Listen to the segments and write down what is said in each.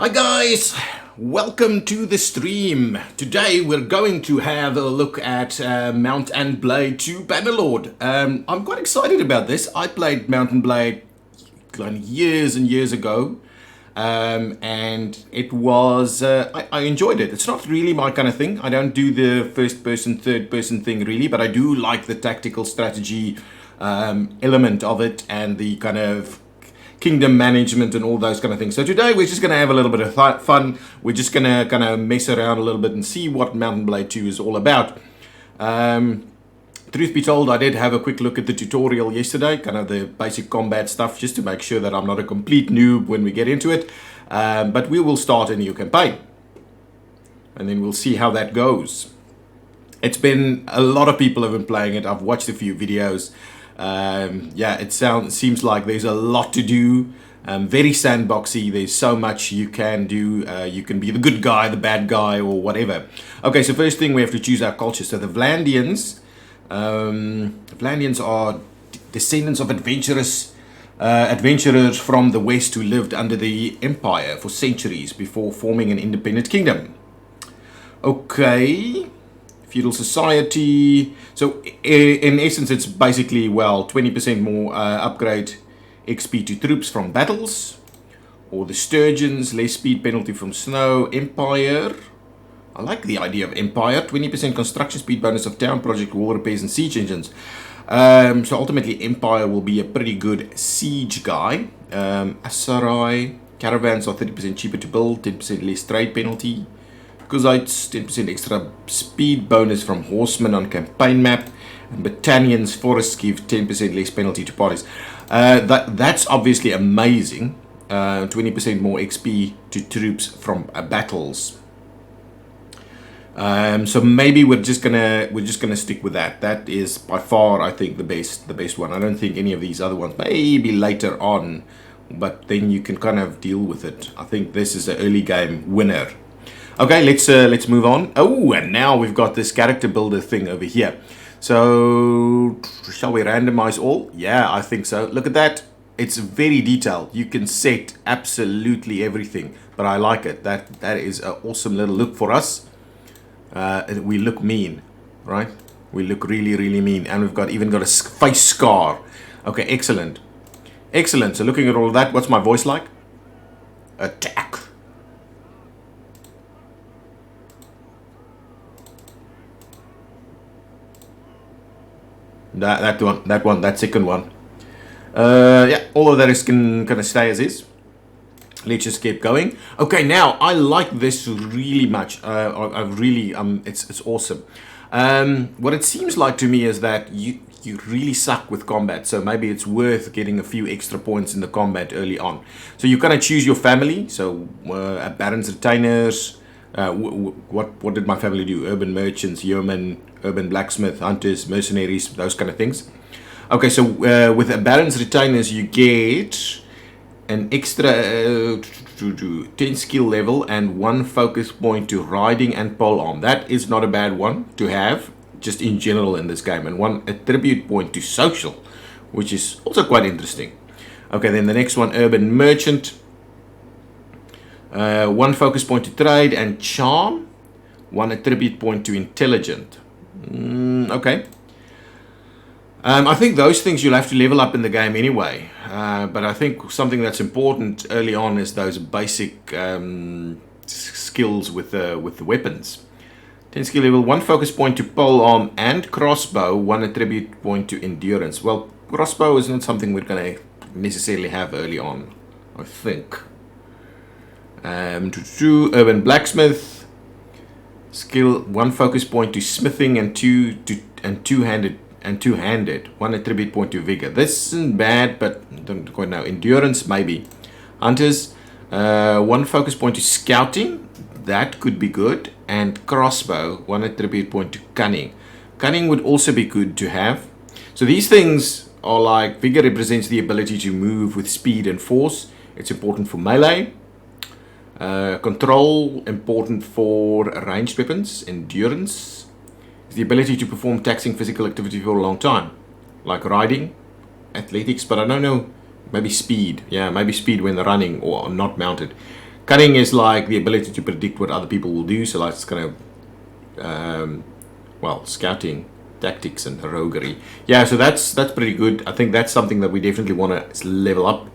Hi guys, welcome to the stream. Today we're going to have a look at Mount and Blade 2 Bannerlord. I'm quite excited about this. I played Mount and Blade years and years ago, and it was I enjoyed it. It's not really my kind of thing. I don't do the first person, third person thing really, but I do like the tactical strategy element of it and the kind of kingdom management and all those kind of things. So today we're just going to have a little bit of fun. We're just going to kind of mess around a little bit and see what Mount and Blade 2 is all about. Truth be told, I did have a quick look at the tutorial yesterday, kind of the basic combat stuff, just to make sure that I'm not a complete noob when we get into it. But we will start a new campaign, and then we'll see how that goes. It's been, a lot of people have been playing it. I've watched a few videos. Yeah, it seems like there's a lot to do. Very sandboxy. There's so much you can do. You can be the good guy, the bad guy, or whatever. Okay, so first thing we have to choose our culture. So the Vlandians are descendants of adventurers from the west who lived under the empire for centuries before forming an independent kingdom. Okay. Feudal society. So in essence, it's basically, well, 20% more upgrade XP to troops from battles, or the Sturgeons, less speed penalty from snow. Empire, I like the idea of Empire. 20% construction speed bonus of town project, wall repairs and siege engines. So ultimately Empire will be a pretty good siege guy. Asarai, caravans are 30% cheaper to build, 10% less trade penalty. Kuzites, 10% extra speed bonus from horsemen on campaign map, and battalions forests give 10% less penalty to parties. That's obviously amazing. 20% more XP to troops from battles. So maybe we're just gonna stick with that. That is by far, I think, the best one. I don't think any of these other ones, maybe later on, but then you can kind of deal with it. I think this is an early game winner. Okay, let's move on. Oh, and now we've got this character builder thing over here. So, shall we randomize all? Yeah, I think so. Look at that. It's very detailed. You can set absolutely everything, but I like it. That is an awesome little look for us. We look mean, right? We look really, really mean, and we've even got a face scar. Okay, excellent. Excellent. So looking at all of that, what's my voice like? Attack. That second one. Yeah, all of that is can kind of stay as is. Let's just keep going. Okay, now I like this really much. I really it's awesome. What it seems like to me is that you really suck with combat, so maybe it's worth getting a few extra points in the combat early on. So you kind of choose your family. So Baron's retainers. What did my family do? Urban merchants, yeomen, urban blacksmith, hunters, mercenaries, those kind of things. Okay, so with a Baron's retainers, you get an extra 10 skill level and 1 focus point to riding and polearm. That is not a bad one to have, just in general in this game, and 1 attribute point to social, which is also quite interesting. Okay, then the next one, urban merchant. 1 focus point to trade and charm, 1 attribute point to intelligent. Okay. I think those things you'll have to level up in the game anyway. But I think something that's important early on is those basic skills with the weapons. 10 skill level, 1 focus point to polearm and crossbow, 1 attribute point to endurance. Well, crossbow is not something we're going to necessarily have early on, I think. Urban blacksmith skill, 1 focus point to smithing and two-handed, 1 attribute point to vigor. This isn't bad, but don't quite know. Endurance maybe. Hunters, 1 focus point to scouting, that could be good, and crossbow, 1 attribute point to cunning. Cunning would also be good to have. So these things are like, vigor represents the ability to move with speed and force. It's important for melee. Control, important for ranged weapons. Endurance is the ability to perform taxing physical activity for a long time, like riding, athletics, but I don't know, maybe speed. Yeah, maybe speed when running or not mounted. Cunning is like the ability to predict what other people will do. So like it's kind of, well, scouting, tactics, and roguery. Yeah, so that's pretty good. I think that's something that we definitely want to level up.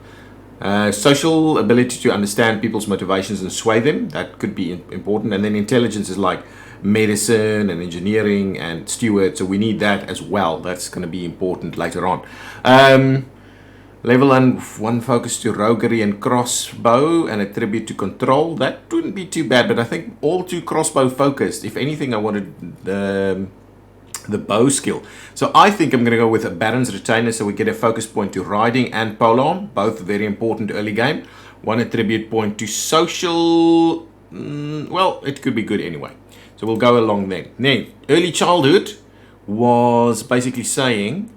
Social ability to understand people's motivations and sway them. That could be important. And then intelligence is like medicine and engineering and steward. So we need that as well. That's going to be important later on. Level 1 focus to roguery and crossbow and attribute to control. That wouldn't be too bad, but I think all too crossbow focused. If anything, I wanted the bow skill. So I think I'm going to go with a Baron's Retainer, so we get a focus point to riding and polearm, both very important early game. 1 attribute point to social. Well, it could be good anyway. So we'll go along then. Now, early childhood was basically saying,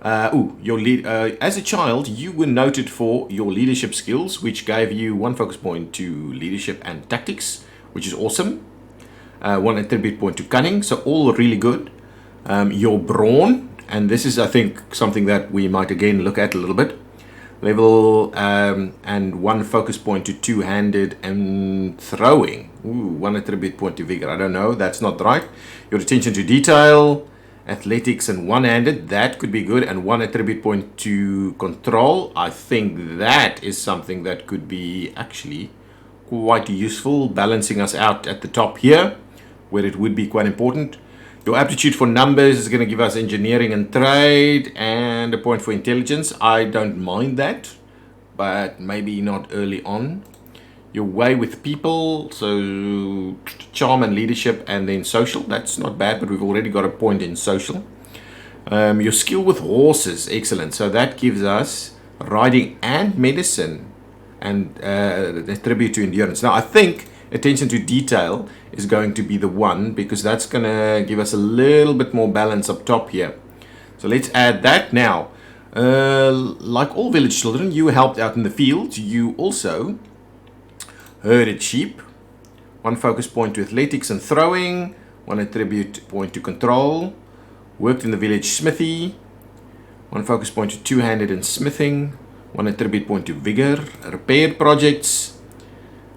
as a child, you were noted for your leadership skills, which gave you 1 focus point to leadership and tactics, which is awesome. 1 attribute point to cunning, so all really good. Your brawn, and this is, I think, something that we might again look at a little bit. Level and 1 focus point to two-handed and throwing. 1 attribute point to vigor. I don't know, that's not right. Your attention to detail, athletics, and one-handed, that could be good. And 1 attribute point to control. I think that is something that could be actually quite useful, balancing us out at the top here, where it would be quite important. Your aptitude for numbers is going to give us engineering and trade, and a point for intelligence. I don't mind that, but maybe not early on. Your way with people, so charm and leadership, and then social. That's not bad, but we've already got a point in social. Your skill with horses, excellent. So that gives us riding and medicine, and attribute to endurance. Now I think attention to detail is going to be the one, because that's going to give us a little bit more balance up top here. So let's add that now. Like all village children, you helped out in the fields. You also herded sheep. 1 focus point to athletics and throwing. 1 attribute point to control. Worked in the village smithy. 1 focus point to two-handed and smithing. 1 attribute point to vigor. Repaired projects.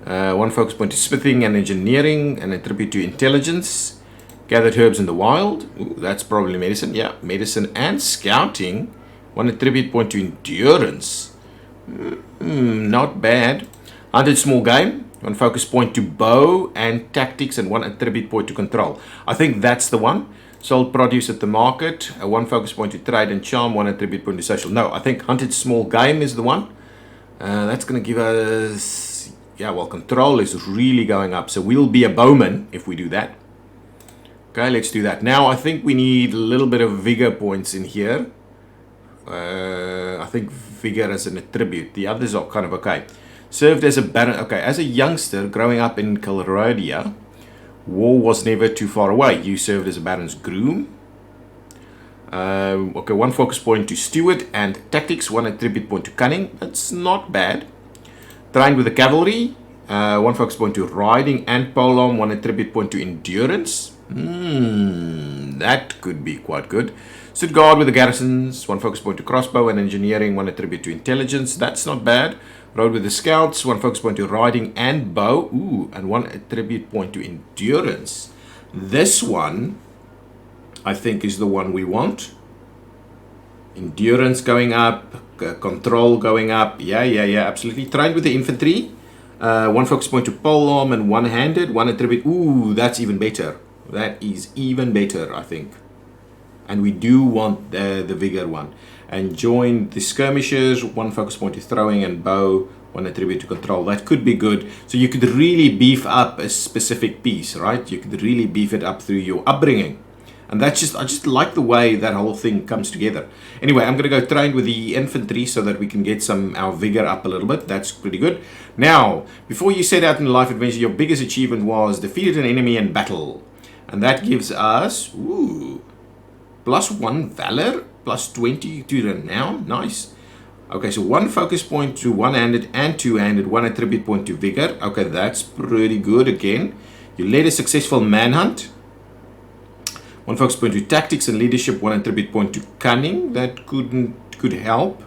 1 focus point to smithing and engineering, and attribute to intelligence. Gathered herbs in the wild. Ooh, that's probably medicine. Yeah, medicine and scouting. 1 attribute point to endurance. Not bad. Hunted small game. 1 focus point to bow and tactics, and 1 attribute point to control. I think that's the one. Sold produce at the market. 1 focus point to trade and charm. 1 attribute point to social. No, I think hunted small game is the one. That's going to give us, yeah, well, control is really going up. So we'll be a bowman if we do that. Okay, let's do that. Now I think we need a little bit of vigor points in here. I think vigor as an attribute. The others are kind of okay. Served as a baron. Okay, as a youngster growing up in Calradia, war was never too far away. You served as a baron's groom. Okay, 1 focus point to steward and tactics. 1 attribute point to cunning. That's not bad. Trained with the cavalry. 1 focus point to riding and polearm. 1 attribute point to endurance. That could be quite good. Stood guard with the garrisons. 1 focus point to crossbow and engineering. 1 attribute to intelligence. That's not bad. Rode with the scouts. 1 focus point to riding and bow. Ooh, and 1 attribute point to endurance. This one, I think, is the one we want. Endurance going up. Control going up. Yeah, absolutely. Trained with the infantry. 1 focus point to polearm and one-handed. 1 attribute. Ooh, that's even better. That is even better, I think. And we do want the vigor one. And join the skirmishers. 1 focus point to throwing and bow. 1 attribute to control. That could be good. So you could really beef up a specific piece, right? You could really beef it up through your upbringing. And that's just, I just like the way that whole thing comes together. Anyway, I'm going to go train with the infantry so that we can get our vigor up a little bit. That's pretty good. Now, before you set out in a life adventure, your biggest achievement was defeated an enemy in battle. And that gives us, ooh, +1 valor, +20 to renown. Nice. Okay, so 1 focus point to one-handed and two-handed, 1 attribute point to vigor. Okay, that's pretty good again. You led a successful manhunt. 1 focus point to tactics and leadership, 1 attribute point to cunning. That could help.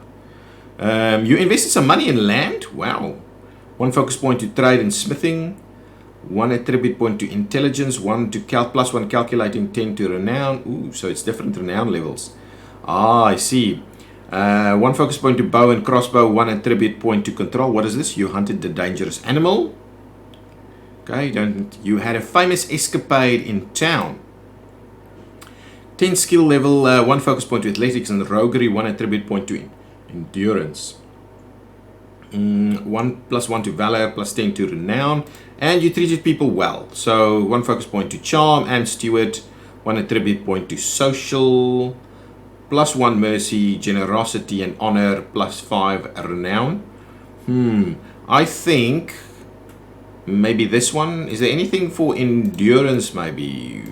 You invested some money in land. Wow. 1 focus point to trade and smithing, 1 attribute point to intelligence, 1 to plus 1 calculating, 10 to renown. Ooh, so it's different renown levels. Ah, I see. 1 focus point to bow and crossbow, 1 attribute point to control. What is this? You hunted the dangerous animal. Okay, you had a famous escapade in town. 10 skill level, 1 focus point to athletics and roguery, 1 attribute point to endurance. 1 plus 1 to valor, plus 10 to renown. And you treated people well. So 1 focus point to charm and steward, 1 attribute point to social, plus 1 mercy, generosity and honor, plus 5 renown. I think maybe this one. Is there anything for endurance maybe?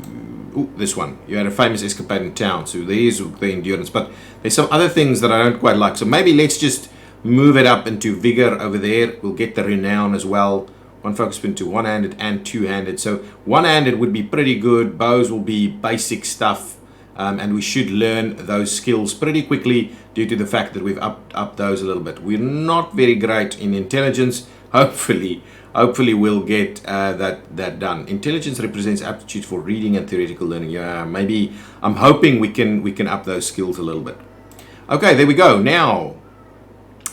Ooh, this one. You had a famous escapade in town, so there's the endurance. But there's some other things that I don't quite like. So maybe let's just move it up into vigor over there. We'll get the renown as well. 1 focus point to one-handed and two-handed. So one-handed would be pretty good. Bows will be basic stuff. And we should learn those skills pretty quickly due to the fact that we've upped those a little bit. We're not very great in intelligence. Hopefully we'll get that done. Intelligence represents aptitude for reading and theoretical learning. Yeah, maybe I'm hoping we can up those skills a little bit. Okay, there we go. Now,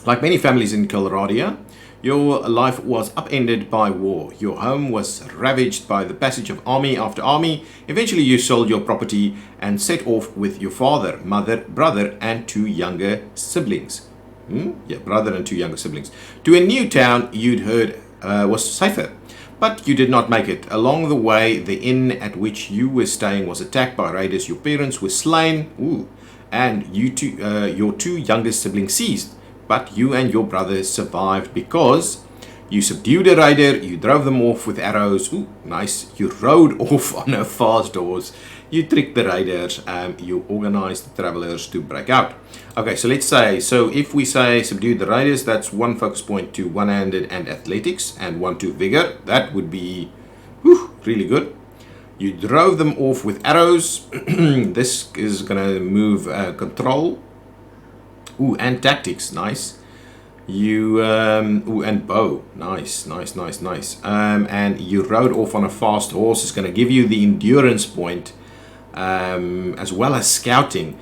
like many families in Calradia, your life was upended by war. Your home was ravaged by the passage of army after army. Eventually you sold your property and set off with your father, mother, brother and 2 younger siblings. Yeah, brother and 2 younger siblings. To a new town you'd heard was safer. But you did not make it. Along the way, the inn at which you were staying was attacked by raiders. Your parents were slain. And your 2 youngest siblings seized. But you and your brother survived because you subdued a raider, you drove them off with arrows. Ooh, nice. You rode off on a fast horse. You tricked the raiders. You organized the travelers to break out. Okay, so let's say, if we say subdued the raiders, that's 1 focus point to one-handed and athletics and 1 to vigor. That would be really good. You drove them off with arrows. This is going to move control. Ooh, and tactics, nice. You, and bow, nice. And you rode off on a fast horse. It's going to give you the endurance point, as well as scouting.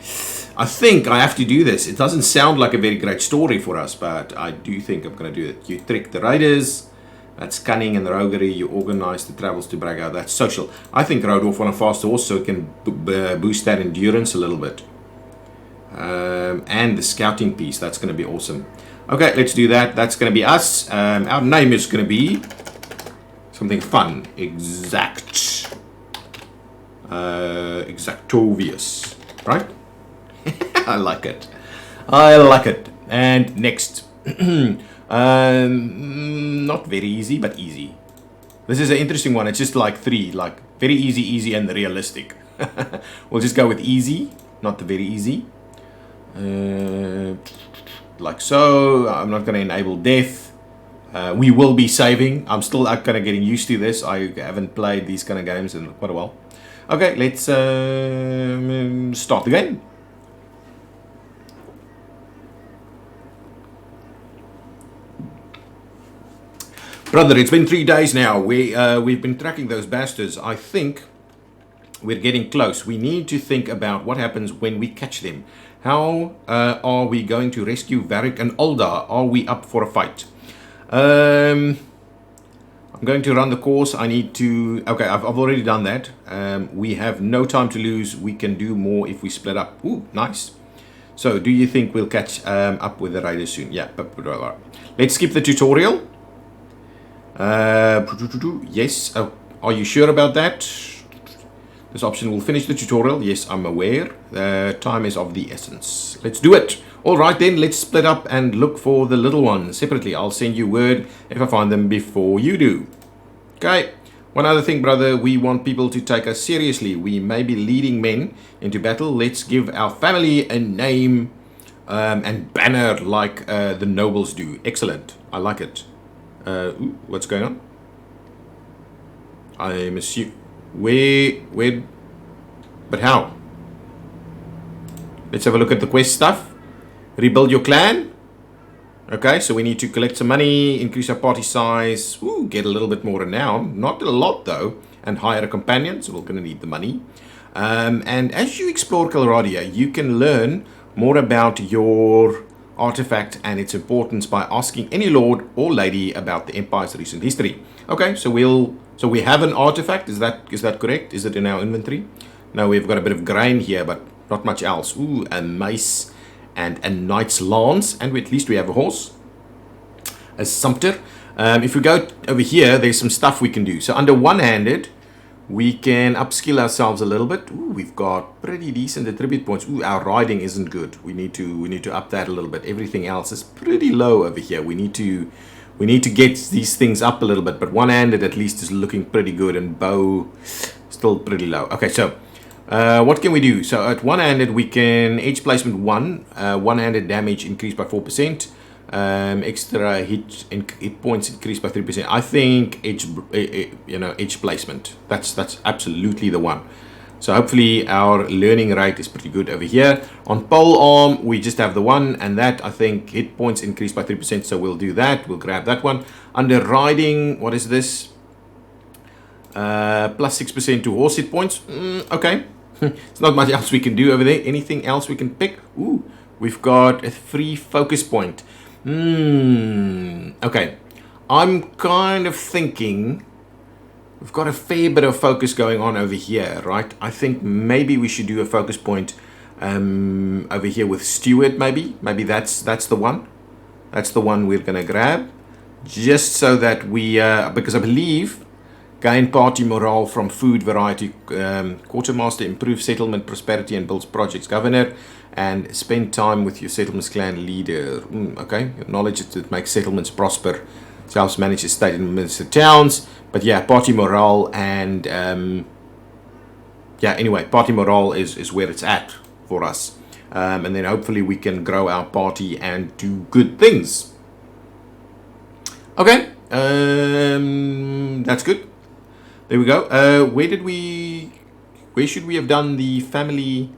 I think I have to do this. It doesn't sound like a very great story for us, but I do think I'm going to do it. You trick the raiders. That's cunning and roguery. You organize the travels to break out. That's social. I think rode off on a fast horse so it can boost that endurance a little bit. And the scouting piece, that's going to be awesome. Okay, let's do that. That's going to be us. Our name is going to be something fun. Exactovius, right? I like it. And next. Not very easy, but easy. This is an interesting one. It's just like 3, like very easy, and realistic. We'll just go with easy, not the very easy. Like so. I'm not going to enable death. We will be saving. I'm still kind of getting used to this. I haven't played these kind of games in quite a while. Okay, let's start the game. Brother, it's been 3 days now. We've been tracking those bastards. I think we're getting close. We need to think about what happens when we catch them. How are we going to rescue Varric and Ulda? Are we up for a fight? I'm going to run the course. I need to... Okay, I've already done that. We have no time to lose. We can do more if we split up. Ooh, nice. So, do you think we'll catch up with the raiders soon? Yeah. Let's skip the tutorial. Yes. Oh, are you sure about that? This option will finish the tutorial. Yes, I'm aware. Time is of the essence. Let's do it. Alright then, let's split up and look for the little ones separately. I'll send you word if I find them before you do. Okay. One other thing, brother. We want people to take us seriously. We may be leading men into battle. Let's give our family a name and banner like the nobles do. Excellent. I like it. Ooh, what's going on? I'm assuming... Where, but how? Let's have a look at the quest stuff. Rebuild your clan. Okay, so we need to collect some money, increase our party size, ooh, get a little bit more renown, not a lot though, and hire a companion, so we're going to need the money. And as you explore Calradia, you can learn more about your artifact and its importance by asking any lord or lady about the Empire's recent history. Okay, so we have an artifact, is that correct? Is it in our inventory? No, we've got a bit of grain here, but not much else. Ooh, a mace and a knight's lance, and at least we have a horse, a sumpter. If we go over here, there's some stuff we can do. So under one-handed, we can upskill ourselves a little bit. Ooh, we've got pretty decent attribute points. Ooh, our riding isn't good. We need to up that a little bit. Everything else is pretty low over here. We need to get these things up a little bit, but one-handed at least is looking pretty good, and bow still pretty low. Okay, so what can we do? So at one-handed, we can edge placement 1, one-handed damage increased by 4%, extra hit points increased by 3%. I think edge placement. That's absolutely the one. So hopefully our learning rate is pretty good over here. On pole arm, we just have the one, and that I think hit points increased by 3%. So we'll do that. We'll grab that one. Under riding, what is this? Plus 6% to horse hit points. Okay. There's not much else we can do over there. Anything else we can pick? Ooh, we've got a free focus point. Okay. I'm kind of thinking we've got a fair bit of focus going on over here, right? I think maybe we should do a focus point over here with Steward, maybe. Maybe that's the one. That's the one we're going to grab. Just so that we, because I believe gain party morale from food variety. Quartermaster improves settlement prosperity and builds projects. Governor, and spend time with your settlements clan leader. Okay, knowledge that makes settlements prosper. Helps manage estate and minister towns. But yeah, party morale and yeah. Anyway, party morale is where it's at for us, and then hopefully we can grow our party and do good things. Okay, that's good. There we go. Where should we have done the family?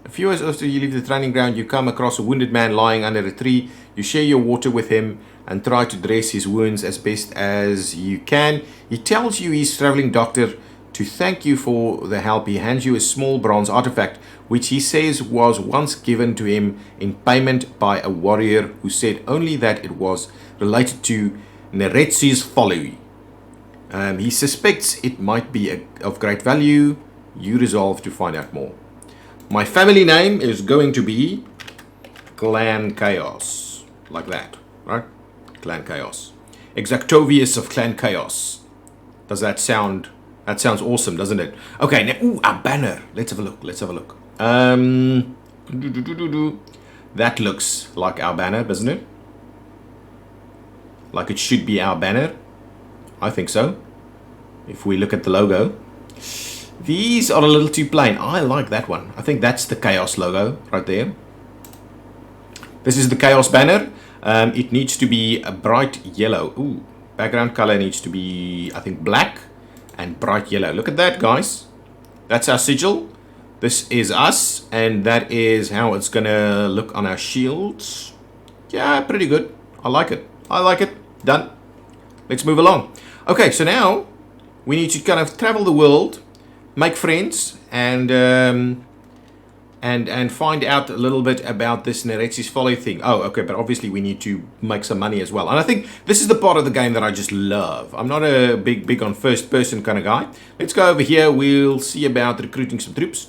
A few hours after you leave the training ground, you come across a wounded man lying under a tree. You share your water with him and try to dress his wounds as best as you can. He tells you he's traveling doctor. To thank you for the help, he hands you a small bronze artifact, which he says was once given to him in payment by a warrior who said only that it was related to Neretsi's folly. He suspects it might be of great value. You resolve to find out more. My family name is going to be Clan Chaos. Like that, right? Clan Chaos. Exactovius of Clan Chaos. Does that sound... That sounds awesome, doesn't it? Okay, now... Ooh, our banner. Let's have a look. Let's have a look. That looks like our banner, doesn't it? Like it should be our banner. I think so. If we look at the logo. These are a little too plain. I like that one. I think that's the Chaos logo right there. This is the Chaos banner. It needs to be a bright yellow. Ooh, background color needs to be, I think, black and bright yellow. Look at that, guys. That's our sigil. This is us, and that is how it's gonna look on our shields. Yeah, pretty good. I like it. I like it. Done. Let's move along. Okay, so now we need to kind of travel the world, make friends, and find out a little bit about this Neretsi's folly thing. Oh, okay, but obviously we need to make some money as well. And I think this is the part of the game that I just love. I'm not a big on first person kind of guy. Let's go over here. We'll see about recruiting some troops.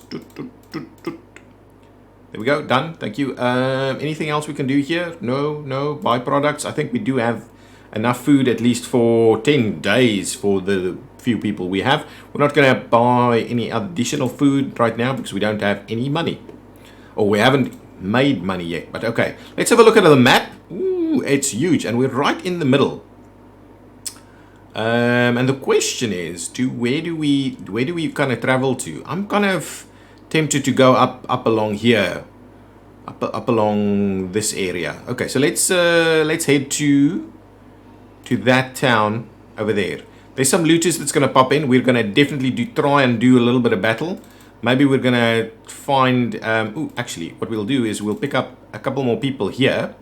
There we go. Done. Thank you. Anything else we can do here? No byproducts. I think we do have enough food at least for 10 days for the few people we have. We're not going to buy any additional food right now because we don't have any money. Or we haven't made money yet. But okay, let's have a look at the map. Ooh, it's huge and we're right in the middle. And the question is, where do we kind of travel to? I'm kind of tempted to go up along here. Up along this area. Okay, so let's head to that town over there. There's some looters that's going to pop in. We're going to definitely try and do a little bit of battle. Maybe we're going to find... actually, what we'll do is we'll pick up a couple more people here.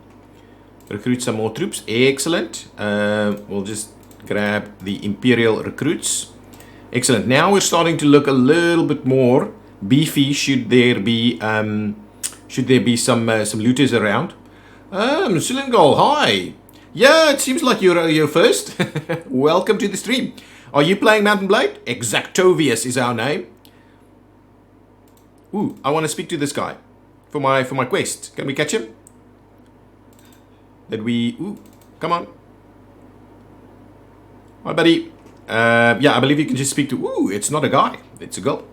Recruit some more troops. Excellent. We'll just grab the Imperial recruits. Excellent. Now we're starting to look a little bit more beefy. Should there be some looters around? Silingol, hi. Yeah, it seems like you're first. Welcome to the stream. Are you playing Mountain Blade? Exactovius is our name. Ooh, I want to speak to this guy for my quest. Can we catch him? Ooh, come on. Hi, buddy. Yeah, I believe you can just speak to... Ooh, it's not a guy. It's a girl.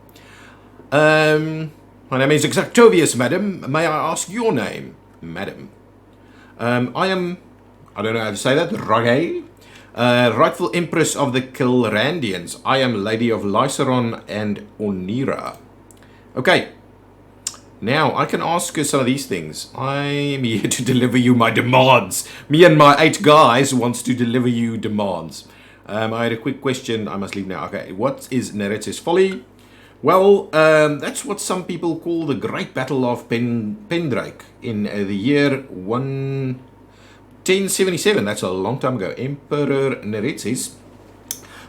My name is Exactovius, madam. May I ask your name, madam? I am... I don't know how to say that. Rightful Empress of the Calrandians. I am Lady of Lyceron and Onira. Okay. Now, I can ask her some of these things. I'm here to deliver you my demands. Me and my 8 guys wants to deliver you demands. I had a quick question. I must leave now. Okay, what is Neretz's Folly? Well, that's what some people call the Great Battle of Pendrake in the year 1077. That's a long time ago. Emperor Neretzes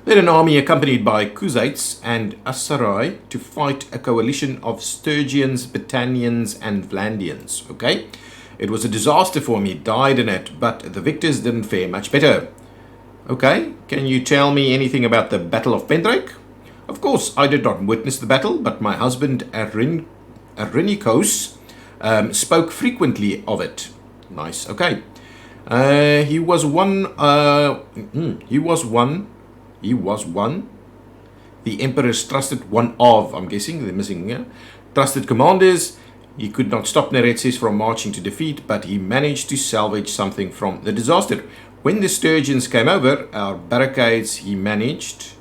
led an army accompanied by Khuzaits and Asarai to fight a coalition of Sturgians, Battanians, and Vlandians. Okay, it was a disaster for me. Died in it, but the victors didn't fare much better. Okay, can you tell me anything about the Battle of Pendrake? Of course, I did not witness the battle, but my husband Arenikos spoke frequently of it. Nice. Okay. He was one. The Emperor's trusted one of. I'm guessing they're missing. Yeah, trusted commanders. He could not stop Neretzes from marching to defeat, but he managed to salvage something from the disaster. When the Sturgians came over our barricades, he managed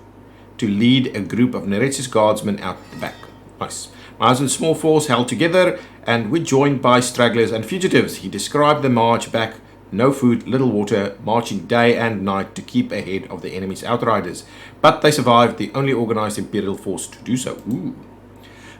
to lead a group of Neretzes guardsmen out the back. Nice. My husband's small force held together and were joined by stragglers and fugitives. He described the march back. No food, little water, marching day and night to keep ahead of the enemy's outriders. But they survived, the only organized imperial force to do so. Ooh.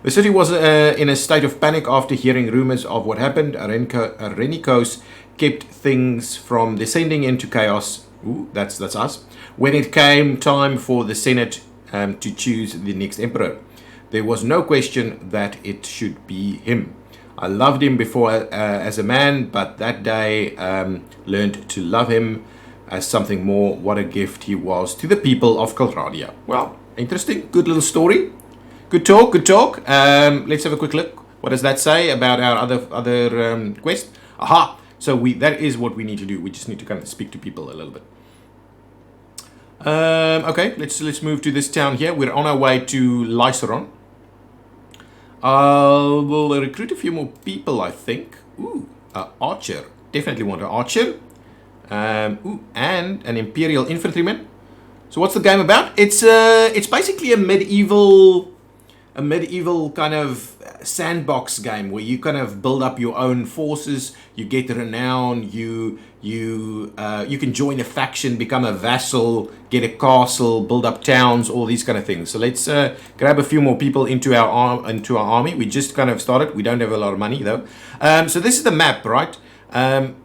The city was in a state of panic after hearing rumors of what happened. Arenikos kept things from descending into chaos. Ooh, that's us. When it came time for the Senate to choose the next emperor, there was no question that it should be him. I loved him before as a man, but that day learned to love him as something more. What a gift he was to the people of Calradia. Well, interesting. Good little story. Good talk. Let's have a quick look. What does that say about our other quest? Aha! So that is what we need to do. We just need to kind of speak to people a little bit. Okay, let's move to this town here. We're on our way to Lyceron. We'll recruit a few more people, I think. Ooh, archer. Definitely want an archer. Ooh, and an Imperial infantryman. So what's the game about? It's basically a medieval kind of sandbox game where you kind of build up your own forces. You get renown. You can join a faction, become a vassal, get a castle, build up towns, all these kind of things. So let's grab a few more people into our army. We just kind of started. We don't have a lot of money though. So this is the map, right? And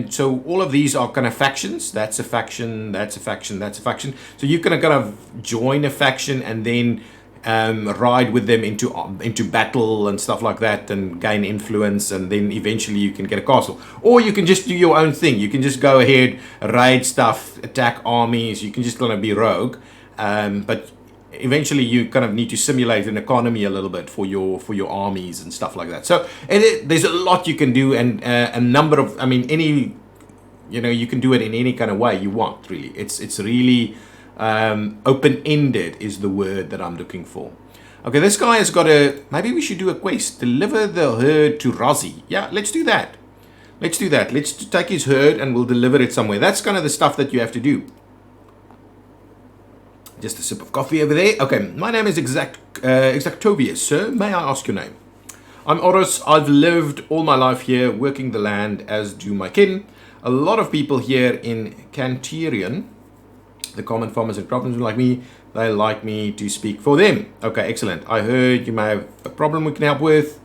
so all of these are kind of factions. That's a faction. That's a faction. That's a faction. So you can kind of join a faction and then ride with them into battle and stuff like that and gain influence, and then eventually you can get a castle. Or you can just do your own thing. You can just go ahead, raid stuff, attack armies. You can just kind of be rogue, but eventually you kind of need to simulate an economy a little bit for your armies and stuff like that. So there's a lot you can do, and a number of, I mean, any, you can do it in any kind of way you want, really. It's really open-ended is the word that I'm looking for. Okay, this guy has got maybe we should do a quest. Deliver the herd to Razi. Yeah, let's do that. Let's take his herd and we'll deliver it somewhere. That's kind of the stuff that you have to do. Just a sip of coffee over there. Okay, my name is Exactovius, sir. May I ask your name? I'm Oros. I've lived all my life here, working the land, as do my kin. A lot of people here in Cantirian, the common farmers and craftsmen like me, they like me to speak for them. Okay, excellent. I heard you may have a problem we can help with.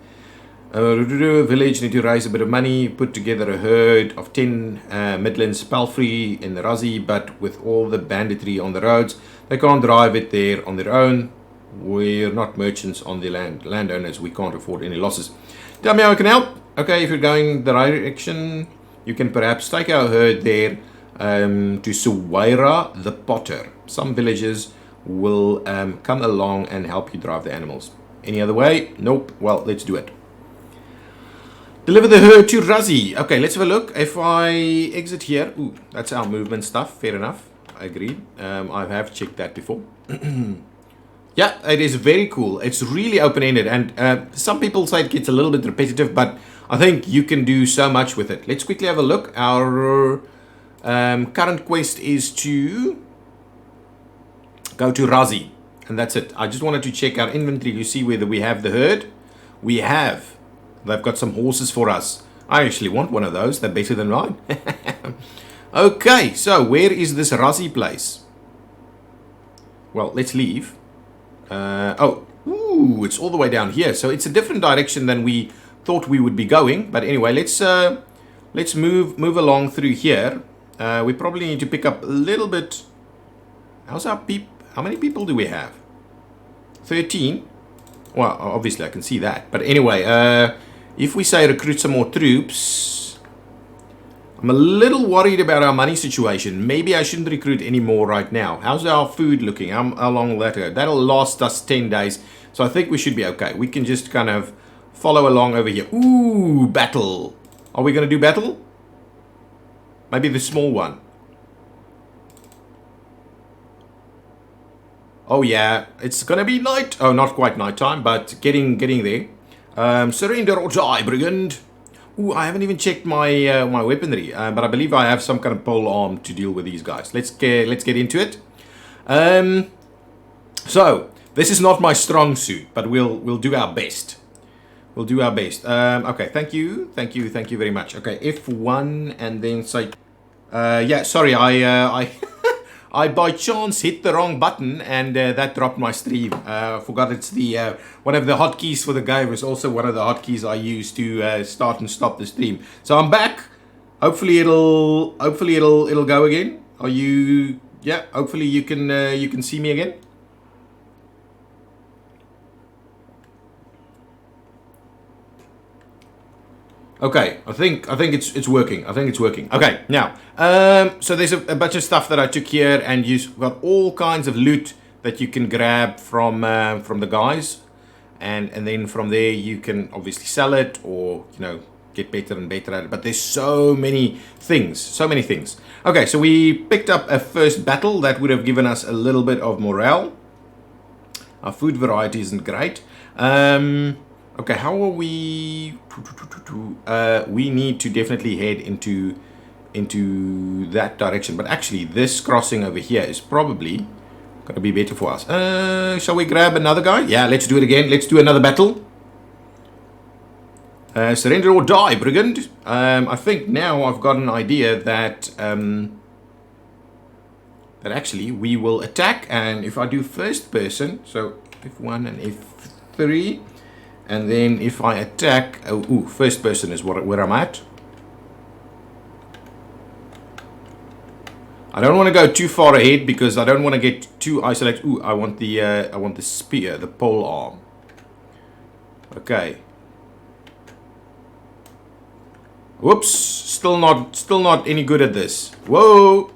Village need to raise a bit of money, put together a herd of 10 Midlands Palfrey in the Ruzzy, but with all the banditry on the roads, they can't drive it there on their own. We're not merchants on the land. Landowners, we can't afford any losses. Tell me how I can help. Okay, if you're going the right direction, you can perhaps take our herd there to Suwaira the Potter. Some villagers will come along and help you drive the animals. Any other way? Nope. Well, let's do it. Deliver the herd to Ruzzy. Okay, let's have a look. If I exit here, ooh, that's our movement stuff. Fair enough. I agree. I have checked that before. Yeah, it is very cool. It's really open-ended, and some people say it gets a little bit repetitive, but I think you can do so much with it. Let's quickly have a look. Our current quest is to go to Ruzzy, and that's it. I just wanted to check our inventory to see whether we have the herd. We have. They've got some horses for us. I actually want one of those. They're better than mine. Okay, so where is this Ruzzy place? Well, let's leave. Ooh, it's all the way down here. So it's a different direction than we thought we would be going. But anyway, let's move along through here. We probably need to pick up a little bit. How's our how many people do we have? 13. Well, obviously I can see that. But anyway, if we say recruit some more troops, I'm a little worried about our money situation. Maybe I shouldn't recruit any more right now. How's our food looking? How long will that go? That'll last us 10 days. So I think we should be okay. We can just kind of follow along over here. Ooh, battle. Are we going to do battle? Maybe the small one. Oh yeah, it's going to be night. Oh, not quite nighttime, but getting there. Surrender or die, brigand. Ooh, I haven't even checked my my weaponry, but I believe I have some kind of pole arm to deal with these guys. Let's get into it. So this is not my strong suit, but we'll do our best. We'll do our best. Okay, thank you very much. Okay, F1 and then say, yeah, sorry, I I by chance hit the wrong button and that dropped my stream. Forgot it's the one of the hotkeys for the game is also one of the hotkeys I use to start and stop the stream. So I'm back. Hopefully it'll go again. Are you? Yeah. Hopefully you can see me again. Okay, I think it's working. I think it's working. Okay, now, so there's a bunch of stuff that I took here, and you've got all kinds of loot that you can grab from the guys, and then from there you can obviously sell it or get better and better at it. But there's so many things, Okay, so we picked up a first battle that would have given us a little bit of morale. Our food variety isn't great. Okay, how are we? We need to definitely head into that direction. But actually, this crossing over here is probably going to be better for us. Shall we grab another guy? Yeah, let's do it again. Let's do another battle. Surrender or die, brigand. I think now I've got an idea that that actually we will attack. And if I do first person, so F1 and F3. And then if I attack, first person is where I'm at. I don't want to go too far ahead because I don't want to get too isolated. Ooh, I want the spear, the pole arm. Okay. Whoops, still not any good at this. Whoa.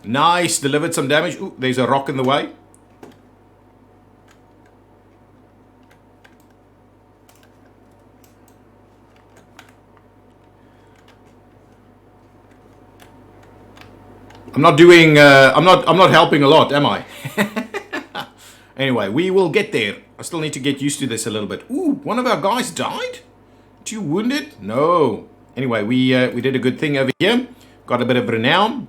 Nice, delivered some damage. Ooh, there's a rock in the way. I'm not doing, I'm not helping a lot, am I? Anyway, we will get there. I still need to get used to this a little bit. Ooh, one of our guys died? 2 wounded? No. Anyway, we did a good thing over here. Got a bit of renown.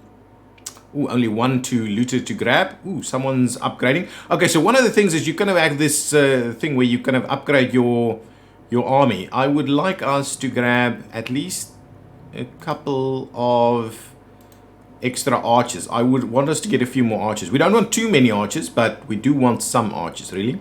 Ooh, only 1 looter to grab. Ooh, someone's upgrading. Okay, so one of the things is you kind of have this thing where you kind of upgrade your army. I would like us to grab at least a couple of extra archers. I would want us to get a few more archers. We don't want too many archers, but we do want some archers, really.